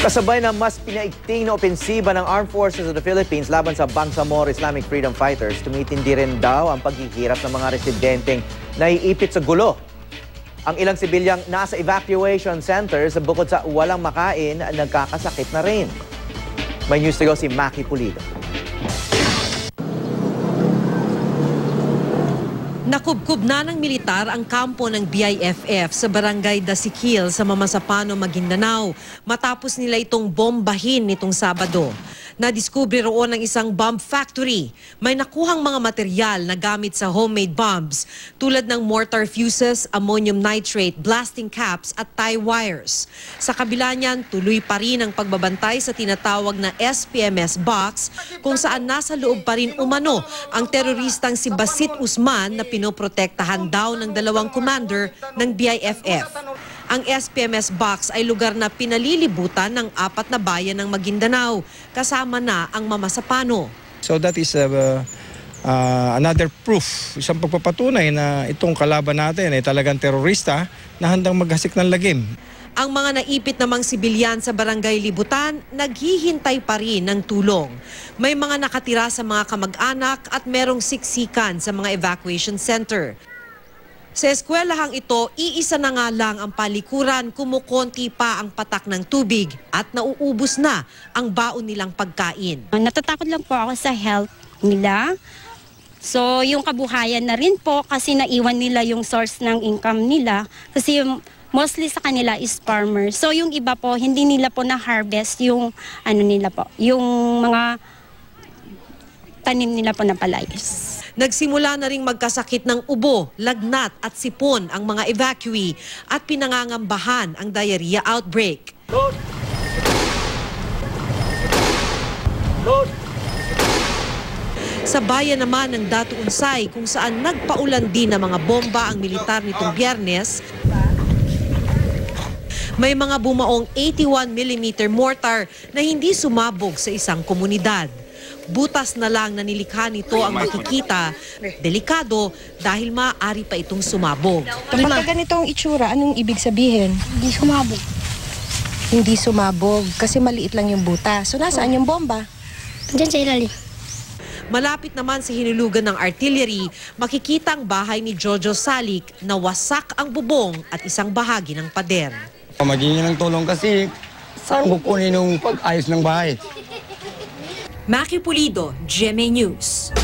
Kasabay ng mas pinaigting na opensiba ng Armed Forces of the Philippines laban sa Bangsamoro Islamic Freedom Fighters, tumitindi rin daw ang paghihirap ng mga residenteng naiipit sa gulo. Ang ilang sibilyang nasa evacuation centers bukod sa walang makain, nagkakasakit na rin. May news to go si Maki Pulido. Nakubkob na ng militar ang kampo ng BIFF sa barangay Dasikil sa Mamasapano, Maguindanao matapos nila itong bombahin nitong Sabado. Nadiskubre roon ang isang bomb factory. May nakuhang mga material na gamit sa homemade bombs tulad ng mortar fuses, ammonium nitrate, blasting caps at tie wires. Sa kabila niyan, tuloy pa rin ang pagbabantay sa tinatawag na SPMS box kung saan nasa loob pa rin umano ang teroristang si Basit Usman na pinoprotektahan daw ng dalawang commander ng BIFF. Ang SPMS box ay lugar na pinalilibutan ng 4 na bayan ng Maguindanao, kasama na ang Mamasapano. So that is another proof, isang pagpapatunay na itong kalaban natin ay talagang terorista na handang maghasik ng lagim. Ang mga naipit namang sibilyan sa Barangay Libutan, naghihintay pa rin ng tulong. May mga nakatira sa mga kamag-anak at merong siksikan sa mga evacuation center. Sa eskwelahang ito, iisa na nga lang ang palikuran, kumukonti pa ang patak ng tubig at nauubos na ang baon nilang pagkain. Natatakot lang po ako sa health nila. So yung kabuhayan na rin po kasi naiwan nila yung source ng income nila kasi mostly sa kanila is farmers. So yung iba po hindi nila po na-harvest yung nila po, yung mga tanim nila po na palayas. Nagsimula na ring magkasakit ng ubo, lagnat at sipon ang mga evacuee at pinangangambahan ang diarrhea outbreak. Sa bayan naman ng Datu Unsay kung saan nagpaulan din ng mga bomba ang militar nitong Biyernes, may mga bumaong 81mm mortar na hindi sumabog sa isang komunidad. Butas na lang na nilikha nito ang makikita. Delikado dahil maaari pa itong sumabog. Kapag ganitong itsura, anong ibig sabihin? Hindi sumabog. Hindi sumabog kasi maliit lang yung butas. So nasaan yung bomba? Diyan sa ilalim. Malapit naman sa hinulugan ng artillery, makikita ang bahay ni Jojo Salik na wasak ang bubong at isang bahagi ng pader. Magiging ng tulong kasi saan kukunin yung pag-ayos ng bahay? Maki Pulido, GMA News.